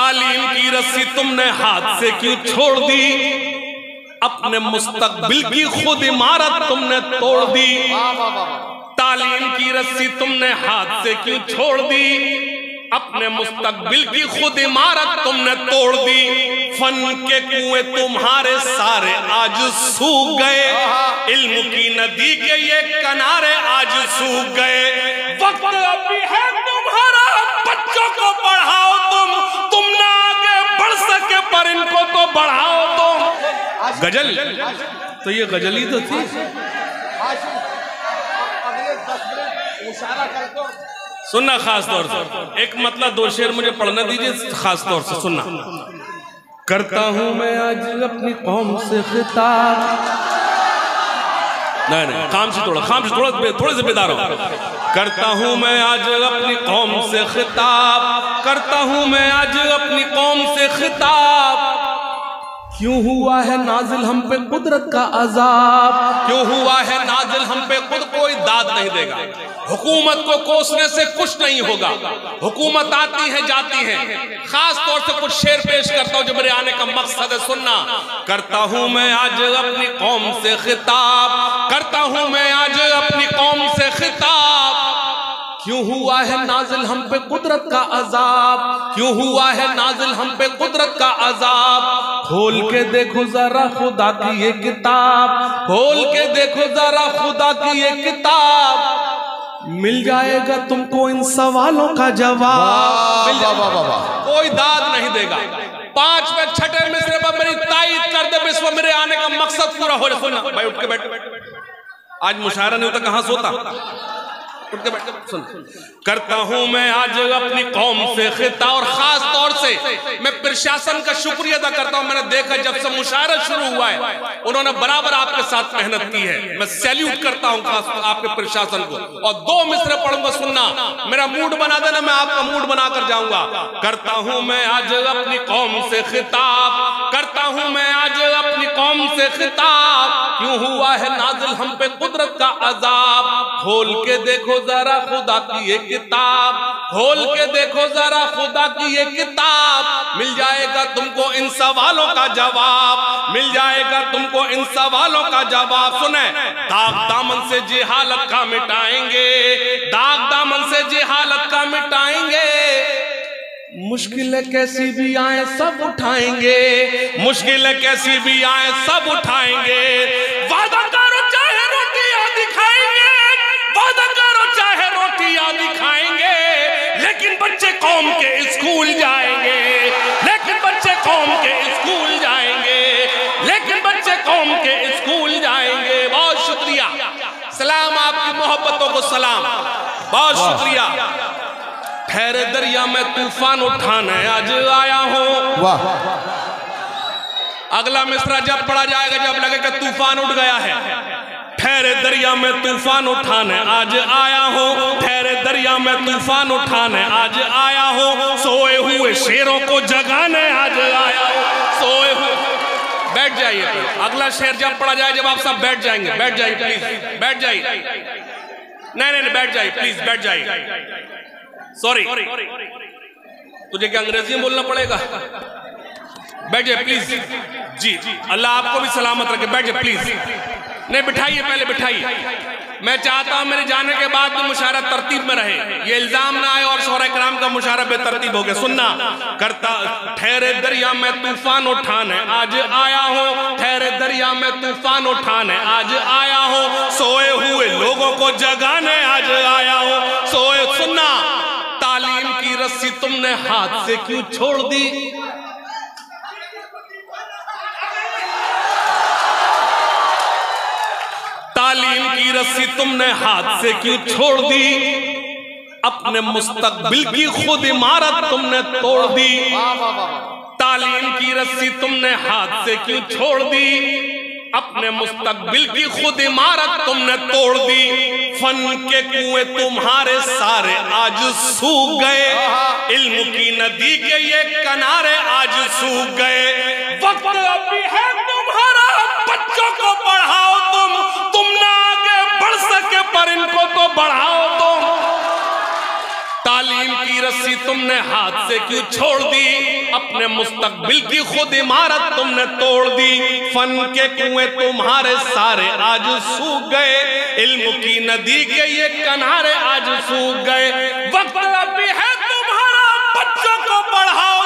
तालीम की रस्सी तुमने हाथ से क्यों छोड़ दी, अपने मुस्तकबिल की खुद इमारत तुमने तोड़ दी। तालीम की रस्सी तुमने हाथ से क्यों छोड़ दी, अपने मुस्तकबिल की खुद इमारत तुमने तोड़ दी। फन के कुएं तुम्हारे सारे आज सूख गए, इल्म की नदी के ये किनारे आज सूख गए। वक्त अभी है तुम्हारा, बच्चों को पढ़ाओ तुम ना आगे बढ़ सके पर इनको तो बढ़ाओ तुम। गजल तो ये गजल ही तो थी। सुनना खास तौर से एक मतलब दो शेर मुझे पढ़ना दीजिए खास तौर से सुनना। करता हूं मैं आज अपनी कौम से खिताब, नहीं काम से थोड़े से बेदार हो। करता हूं मैं आज अपनी कौम से खिताब, करता हूं मैं आज अपनी कौम से खिताब। क्यों हुआ है नाजिल हम पे कुदरत का अजाब, क्यों हुआ है नाजिल हम पे, खुद कोई दाद नहीं देगा। हुकूमत को कोसने से कुछ नहीं होगा, हुकूमत आती है जाती है। खास तौर से कुछ शेर पेश करता हूं जो मेरे आने का मकसद है, सुनना। करता हूं मैं आज अपनी कौम से खिताब, करता हूं मैं आज अपनी कौम से खिताब। क्यों हुआ है नाजिल हम पे कुदरत का अजाब, क्यों हुआ है नाजिल हम पे कुदरत का अजाब। खोल के देखो जरा खुदा की ये किताब, खोल के देखो जरा खुदा की ये किताब। मिल जाएगा तुमको इन सवालों का जवाब। कोई दाद नहीं देगा। 5 में छठे मिसरे पर मेरी तायीद कर दे, विश्व मेरे आने का मकसद पूरा हो जाए। सुनना भाई, उठ के बैठ। आज मुशायरा नहीं होता कहां सोता, उठ के बैठ सुन। करता हूं मैं आज अपनी कौम से खिताब, और खास तौर से मैं प्रशासन का शुक्रिया अदा करता हूं। मैंने देखा जब से मुशायरा शुरू हुआ है उन्होंने बराबर आपके साथ मेहनत की है। मैं सैल्यूट करता हूं खास आपके प्रशासन को। और 2 मिसरे पढ़ूंगा, सुनना। मेरा मूड बना देना, मैं आपका मूड बनाकर जाऊंगा। करता हूं मैं आज अपनी कौम से खिताब, करता हूं मैं आज अपनी कौम से खिताब। क्यों हुआ है नाजिल हम पे कुदरत का अजाब। खोल के देखो जरा खुदा की ये किताब, खोल के देखो जरा खुदा की ये किताब। मिल जाएगा तुमको इन सवालों का जवाब, मिल जाएगा तुमको इन सवालों का जवाब। सुने, दाग दामन से जिहालत का मिटाएंगे, दाग दामन से जिहालत का मिटाएंगे। मुश्किलें कैसी भी आए सब उठाएंगे, मुश्किलें कैसी भी आए सब उठाएंगे। वादा करो चाहे रोटियां दिखाएंगे, वादा करो चाहे रोटियां दिखाएंगे। लेकिन बच्चे कौम के स्कूल जाएंगे, लेकिन बच्चे कौम के स्कूल जाएंगे, लेकिन बच्चे कौम के स्कूल जाएंगे। बहुत शुक्रिया, सलाम आपकी मोहब्बतों को सलाम, बहुत शुक्रिया। ठहरे दरिया में तूफान उठाने आज आया हूं। वाह। अगला मिसरा जब पढ़ा जाएगा जब लगे कि तूफान उठ गया है। ठहरे दरिया में तूफान उठाने आज आया हूं, ठहरे दरिया में तूफान उठाने आज आया हूं। सोए हुए शेरों को जगाने आज आया हूं, सोए हुए। बैठ जाइए, अगला शेर जब पढ़ा जाए जब आप सब बैठ जाएंगे, बैठ जाइए प्लीज, बैठ जाइए। नहीं बैठ जाइए प्लीज, बैठ जाइए। सॉरी, तुझे क्या अंग्रेजी में बोलना पड़ेगा? बैठ जाइए प्लीज। जी, अल्लाह आपको भी सलामत रखे। बैठ जाइए प्लीज। नहीं बिठाइए, पहले बिठाइए। मैं चाहता हूं मेरे जाने के बाद भी मुशायरा तरतीब में रहे, ये इल्जाम ना आए और शोहरा कराम का मुशायरा बेतरतीब हो गया। सुनना। करता ठहरे दरिया में तूफान उठाने आज आया हूं, ठहरे दरिया में तूफान उठाने आज आया हूं। सोए हुए लोगों को जगाने आज आया हूं, सोए। सुनना, तालीम की रस्सी तुमने हाथ से क्यों छोड़ दी, तालीम की रस्सी तुमने हाथ से क्यों छोड़ दी, अपने मुस्तकबिल की खुद इमारत तुमने तोड़ दी। तालीम की रस्सी तुमने हाथ से क्यों छोड़ दी, अपने मुस्तकबिल की खुद इमारत तुमने तोड़ दी। फन के कुएं तुम्हारे सारे आज सूख गए, इल्म की नदी के ये किनारे आज सूख गए। वक्त अभी है तुम्हारा, बच्चों को पढ़ाओ तुम ना आगे बढ़ सके पर इनको तो बढ़ाओ तुम। तालीम की रस्सी तुमने हाथ से क्यों छोड़ दी, अपने मुस्तकबिल की खुद इमारत तुमने तोड़ दी। फन के कुएं तुम्हारे सारे आज सूख गए, इल्म की नदी के ये किनारे आज सूख गए। वक्त अभी है तुम्हारा, बच्चों को पढ़ाओ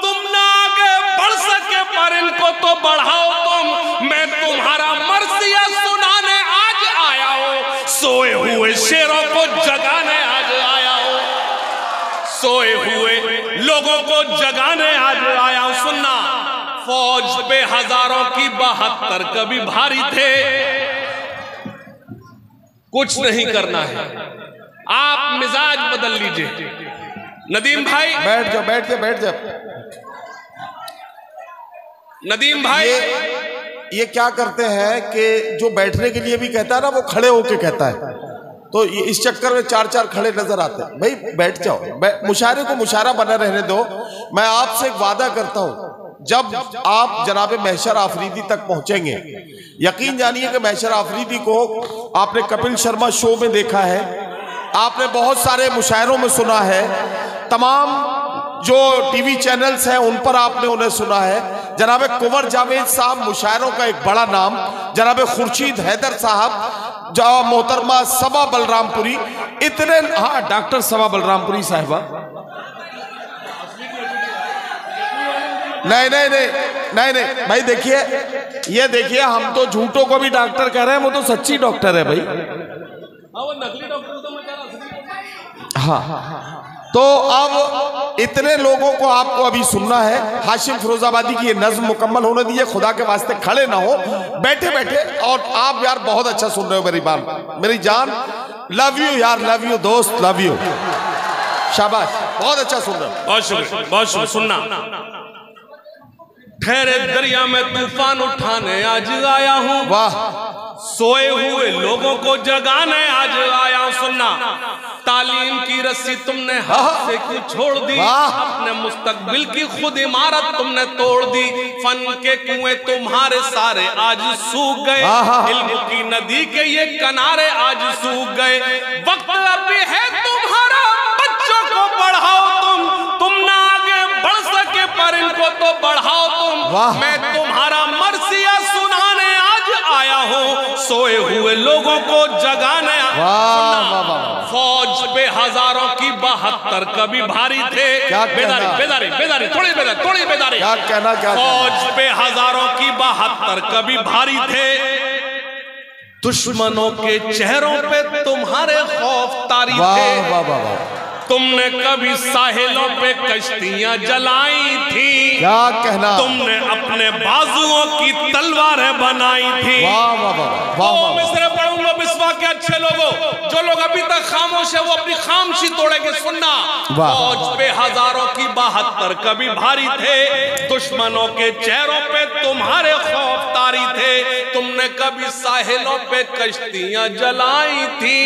तुम ना आगे बढ़ सके पर इनको तो बढ़ाओ तुम। मैं तुम्हारा मर्सिया सुनाने आज आया हूं, सोए हुए शेरों को जगाने आज आया हूं, सोए हुए लोगों को जगाने आज आया हूं। सुनना, फौज पे हजारों की 72 कभी भारी थे, कुछ नहीं करना है, आप मिजाज बदल लीजिए। नदीम भाई बैठ जाओ, बैठ जाओ। नदीम भाई ये क्या करते हैं कि जो बैठने के लिए भी कहता है ना, वो खड़े होके कहता है, तो इस चक्कर में 4 खड़े नजर आते हैं। भाई बैठ जाओ, मुशायरे को मुशायरा बना रहने दो। मैं आपसे एक वादा करता हूं, जब आप जनाब महशर आफरीदी तक पहुंचेंगे, यकीन जानिए कि महशर आफरीदी को आपने कपिल शर्मा शो में देखा है, आपने बहुत सारे मुशायरों में सुना है, तमाम जो टीवी चैनल्स हैं उन पर आपने उन्हें सुना है। जनाब कुंवर जावेद साहब मुशायरों का एक बड़ा नाम, जनाब खुर्शीद हैदर साहब, जो मोहतरमा सबा बलरामपुरी, इतने, हाँ डॉक्टर सबा बलरामपुरी साहिबा, नहीं भाई देखिए, ये देखिए, हम तो झूठों को भी डॉक्टर कह रहे हैं, वो तो सच्ची डॉक्टर है भाई। वो नकली डॉक्टर तो हाँ। तो अब इतने लोगों को आपको अभी सुनना है। हाशिम फिरोजाबादी की ये नज्म मुकम्मल होने दीजिए, खुदा के वास्ते खड़े ना हो, बैठे बैठे। और आप यार बहुत अच्छा सुन रहे हो मेरी बात, मेरी जान, लव यू यार, लव यू दोस्त, लव यू, शाबाश, बहुत अच्छा सुन रहे हो। बहुत शुक्रिया, बहुत शुक्रिया। सुनना, ठहरे दरिया में तूफान उठाने आज आया हूं, वाह, सोए हुए लोगों को जगाने आज आया हूं। सुनना, तालीम की रस्सी तुमने हाथ से क्यों छोड़ दी, अपने मुस्तकबिल की खुद इमारत तुमने तोड़ दी। फन के कुएं तुम्हारे सारे आज सूख गए, इल्म की नदी के ये किनारे आज सूख गए। वक्त अभी है तुम्हारा, बच्चों को पढ़ाओ तुम ना आगे बढ़ सके पर इनको तो बढ़ाओ तुम। मैं तुम्हारा मर्सिया सुनाने आज आया हूं, सोए हुए लोगों को जगाने। फौज पे हजारों की 72 कभी भारी थे। बेदारी, थोड़ी बेदारी। क्या फौज पे हजारों की 72 कभी भारी थे, दुश्मनों के चेहरों पे तुम्हारे खौफ तारी थे। तुमने कभी साहिलों पे कश्तियां जलाई थी, क्या कहना, तुमने अपने बाजुओं की तलवारें बनाई थी। मिसरे पढ़ूंगा बिस्वा के अच्छे लोगों, जो लोग अभी तक खामोश है वो अपनी खामोशी तोड़ेंगे। सुनना, फौज पे हजारों की 72 कभी भारी थे, दुश्मनों के चेहरों पे तुम्हारे खौफ तारी थे। तुमने कभी साहिलों पे कश्तियां जलाई थी,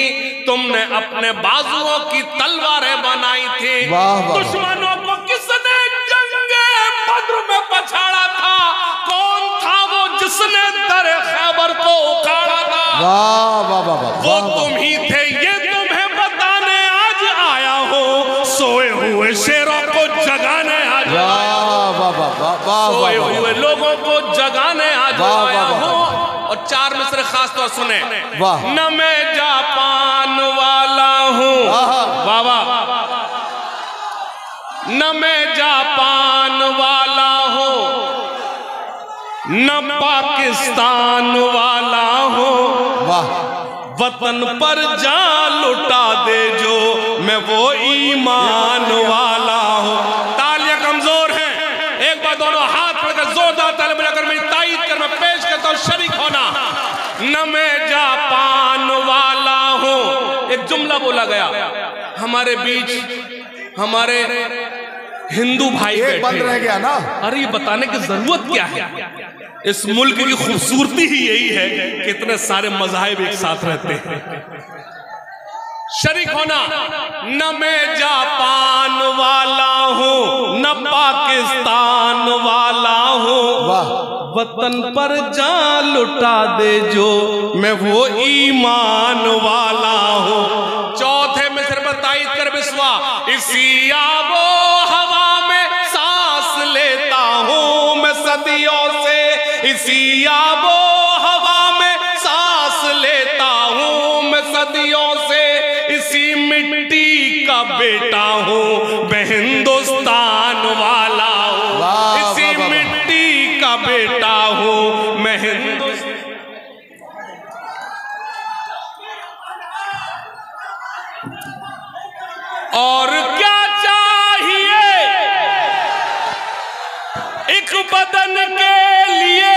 तुमने अपने बाजुओं की तलवारें बनाई थी। दुश्मनों को किसने जंगे बद्र में पछाड़ा था, कौन था वो जिसने दर खैबर को उखाड़ा था। वो तुम ही थे, ये तुम्हें बताने आज आया हूं, सोए हुए शेरों को जगाने आज सोए हुए लोगों को जगाने आज आया हूं। और 4 मिसरे खास तौर सुने, न मैं जापान वाला हूं, वाह, न मैं जापान वाला हूं, न पाकिस्तान वाला हूं, वतन पर जा लुटा दे जो, मैं वो ईमान वाला हूं। तालियां कमजोर हैं, एक बार दोनों हाथ पकड़कर जोरदार तालियां बजाकर मेरी ताईद कर मैं पेश करता हूं, शरीक होना। न मैं जापान वाला हूं, एक जुमला बोला गया, हमारे बीच हमारे हिंदू भाई एक बंद रह गया ना। अरे ये बताने की जरूरत क्या है, इस मुल्क की खूबसूरती ही यही है कि इतने सारे मज़ाहिब एक साथ रहते हैं। शरीक होना, न मैं जापान वाला हूं, न पाकिस्तान वाला हूं, वतन पर जा लुटा दे जो, मैं वो ईमान वाला हूं। चौथे में सिर्फ ताईद कर बिस्वा, इसी आबो हवा में सांस इसी आबो हवा में सांस लेता हूं मैं सदियों से, इसी मिट्टी का बेटा हूं मैं हिंदुस्तान वाला हूं, इसी मिट्टी का बेटा हूं मैं हिंदुस्तान। और क्या चाहिए एक बदन के लिए,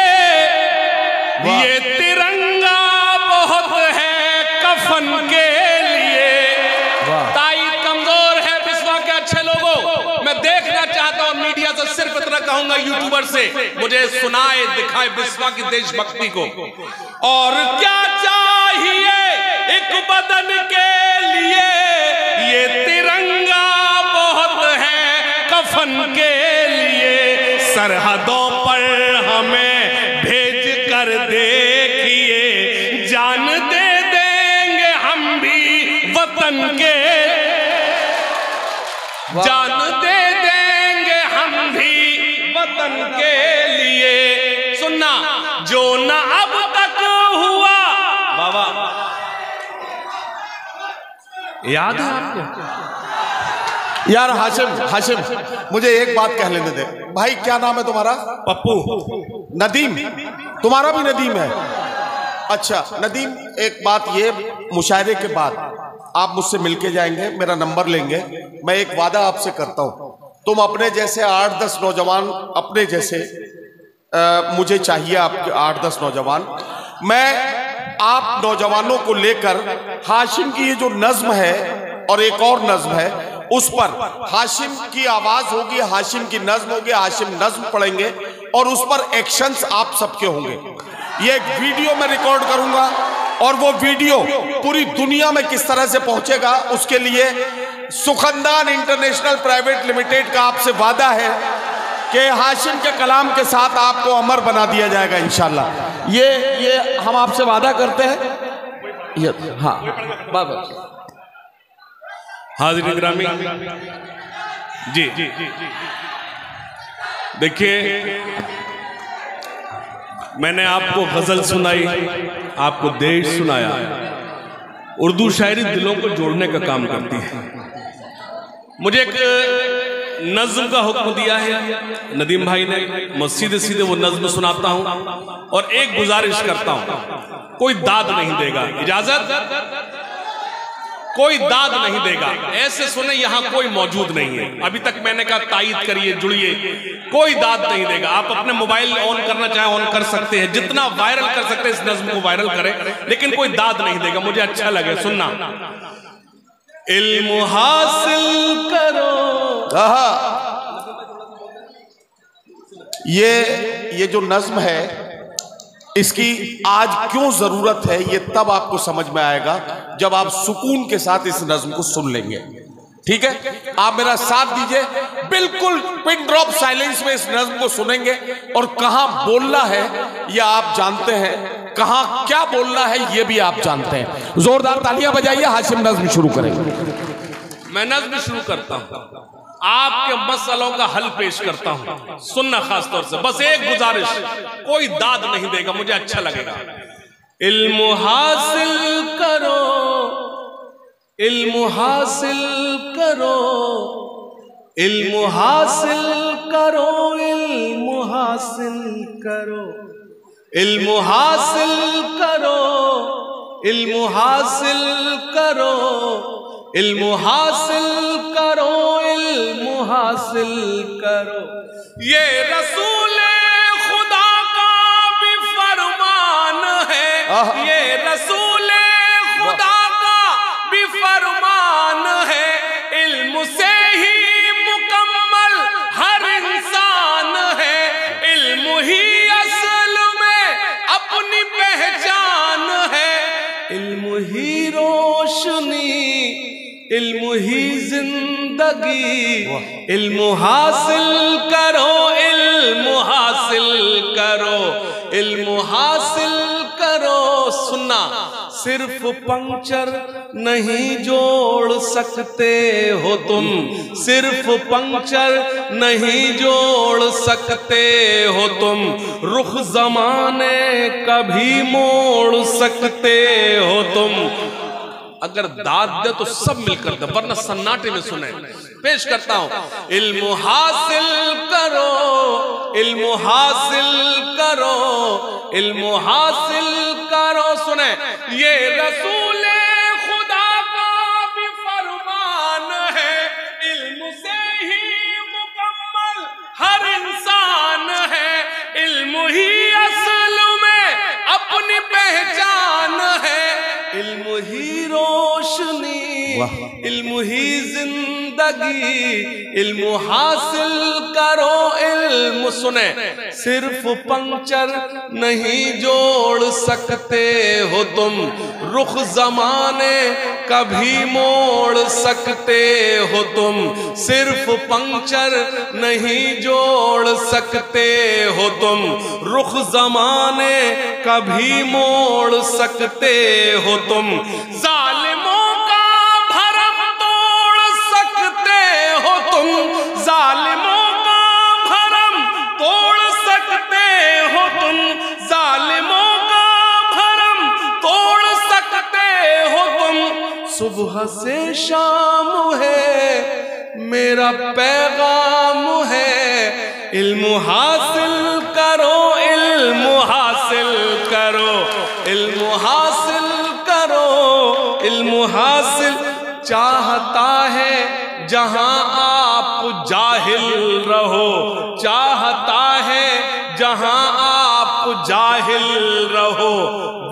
ये तिरंगा बहुत है कफन के लिए। ताई कमजोर है बिस्वा के अच्छे लोगों, मैं देखना चाहता हूं मीडिया से सिर्फ इतना कहूंगा, यूट्यूबर से मुझे सुनाए दिखाए बिस्वा की देशभक्ति को। और क्या चाहिए एक बदन के लिए, ये तिरंगा बहुत है कफन के लिए। सरहदों पर हमें भेज कर देखिए, जान दे देंगे हम भी वतन के, जान दे देंगे हम भी वतन के लिए। सुनना जो ना अब तक हुआ, बाबा याद है आपको? यार हाशिम मुझे एक बात कह लेने दे भाई, क्या नाम है तुम्हारा? पप्पू। नदीम, तुम्हारा भी नदीम है? अच्छा नदीम, एक बात ये, मुशायरे के बाद आप मुझसे मिलके जाएंगे, मेरा नंबर लेंगे। मैं एक वादा आपसे करता हूं, तुम अपने जैसे 8-10 नौजवान, अपने जैसे मुझे चाहिए आपके 8-10 नौजवान। मैं आप नौजवानों को लेकर हाशिम की ये जो नज्म है और एक और नज्म है, उस पर हाशिम की आवाज होगी, हाशिम की नज्म होगी, हाशिम नज्म पढ़ेंगे और उस पर एक्शंस आप सबके होंगे। ये एक वीडियो में रिकॉर्ड करूंगा और वो वीडियो पूरी दुनिया में किस तरह से पहुंचेगा, उसके लिए सुखंदान इंटरनेशनल प्राइवेट लिमिटेड का आपसे वादा है कि हाशिम के कलाम के साथ आपको अमर बना दिया जाएगा इंशाल्लाह। ये हम आपसे वादा करते हैं। ये हाँ बाबा हाज़िर ग्रामी जी, देखिए मैंने आपको गजल सुनाई, आपको देश सुनाया। उर्दू शायरी दिलों को जोड़ने का काम करती है। मुझे एक नज्म का हुक्म दिया है नदीम भाई ने, मैं सीधे सीधे वो नज्म सुनाता हूं और एक गुजारिश करता हूं, कोई दाद नहीं देगा, इजाजत? कोई दाद नहीं देगा, ऐसे सुने यहां कोई मौजूद नहीं है। अभी तक मैंने कहा तायीद करिए, जुड़िए, कोई दाद नहीं देगा। आप अपने मोबाइल ऑन करना चाहे ऑन कर सकते हैं, जितना वायरल कर सकते हैं इस नज्म को वायरल करें, लेकिन कोई दाद नहीं देगा। मुझे अच्छा लगे, सुनना। इल्म हासिल करो, ये जो नज्म है इसकी आज क्यों जरूरत है, ये तब आपको समझ में आएगा जब आप सुकून के साथ इस नज्म को सुन लेंगे। ठीक है, आप मेरा साथ दीजिए, बिल्कुल पिन ड्रॉप साइलेंस में इस नज्म को सुनेंगे और कहां बोलना है ये आप जानते हैं, कहां क्या बोलना है ये भी आप जानते हैं। जोरदार तालियां बजाइए, हाशिम नज्म शुरू करेंगे। मैं नज्म शुरू करता हूं, आपके मसलों का हल पेश करता हूं, सुनना खास तौर से। बस एक गुजारिश, कोई दाद नहीं देगा, मुझे अच्छा लगेगा। इल्म हासिल करो, इल्म हासिल करो, इल्म हासिल करो, इल्म हासिल करो, इल्म हासिल करो, इल्म हासिल करो, इल्म हासिल करो, इल्म हासिल करो। ये रसूले खुदा का भी फरमान है, ये रसूले खुदा का भी फरमान है। इल्म से ही मुकम्मल हर इंसान है, इल्म ही असल में अपनी पहचान है। इल्म ही रोशनी, इल्म ही जिंदगी, इल्म हासिल करो, इल्म हासिल करो, इल्म हासिल करो। सुनना, सिर्फ पंक्चर नहीं जोड़ सकते हो तुम, सिर्फ पंक्चर नहीं जोड़ सकते हो तुम, रुख ज़माने कभी मोड़ सकते हो तुम। अगर दाद दे तो सब मिलकर दे, वरना सन्नाटे में सुने। पेश करता हूं, इल्म हासिल करो, इल्म हासिल करो, इल्म हासिल करो। सुने, ये रसूल खुदा का भी फरमान है, इल्म से ही मुकम्मल हर इंसान है, इल्म ही असल में अपनी पहचान है, इल्म ही रोशनी, इल्म ही जिंदगी, इल्म हासिल करो इल्म। सुने, सिर्फ पंक्चर नहीं जोड़ सकते हो तुम, रुख ज़माने कभी मोड़ सकते हो तुम, सिर्फ पंक्चर नहीं जोड़ सकते हो तुम, रुख ज़माने कभी मोड़ सकते हो तुम। जालिमों का भरम तोड़ सकते हो तुम, जालिमों का भरम तोड़ सकते हो तुम, जालिमों का भरम तोड़ सकते हो तुम। सुबह से शाम है मेरा पैगाम है, इल्म हासिल करो, इल्म हासिल करो, इल्म हासिल करो, इल्म हासिल। चाहता है जहां आप जाहिल रहो, चाहता है जहां आप जाहिल रहो,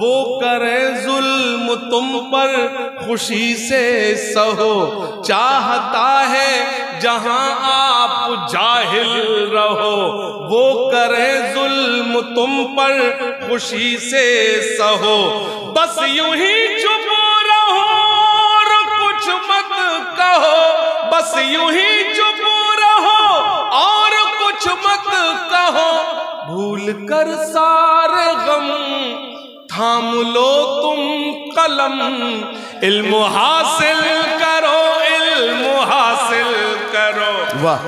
वो करे जुल्म तुम पर खुशी से सहो। चाहता है जहां आप जाहिल रहो, वो करे जुल्म तुम पर खुशी से सहो। बस यूं ही चुप रहो और कुछ मत कहो, बस यूं ही चुप रहो और कुछ मत कहो। भूल कर सारे गम थाम लो तुम कलम, इल्म हासिल करो, इल्म हासिल करो,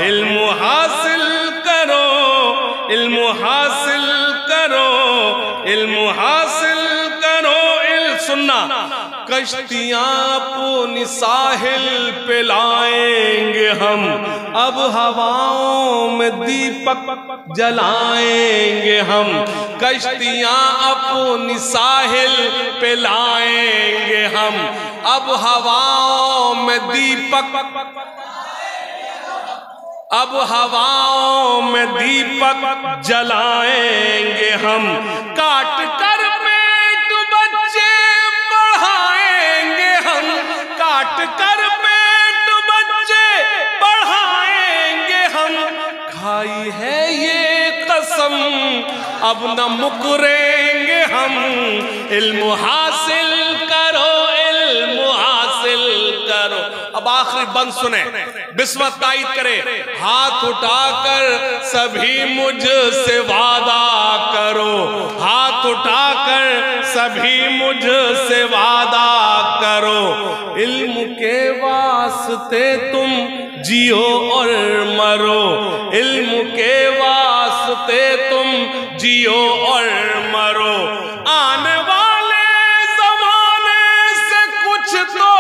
इल्म हासिल करो, इल्म हासिल करो, इल्म हासिल करो। सुनना, कश्तियां अपनी साहिल पे लाएंगे हम, अब हवाओं में दीपक जलाएंगे हम, कश्तियां अपनी साहिल पे लाएंगे हम, अब हवाओं में दीपक, अब हवाओं में दीपक जलाएंगे हम। काट कर पेट बच्चे बढ़ाएंगे हम, काट कर पेट बच्चे बढ़ाएंगे हम। खाई है ये कसम अब न मुकरेंगे हम, इल्म हासिल करो, इल्म हासिल करो। अब आखिरी बंद सुने, बिस्मत ताईद करे, हाथ उठाकर सभी मुझसे वादा करो, हाथ उठाकर सभी मुझसे वादा करो। इल्म के वास्ते तुम जियो और मरो, इल्म के वास्ते तुम जियो और मरो। आने वाले जमाने से कुछ तो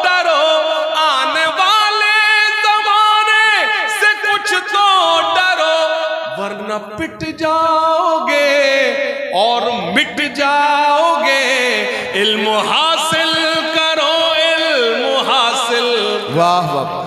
डरो, आने वाले जमाने से कुछ तो डरो, वरना पिट जाओगे और मिट जाओगे। इल्म हासिल करो, इल्म हासिल। वाह वाह।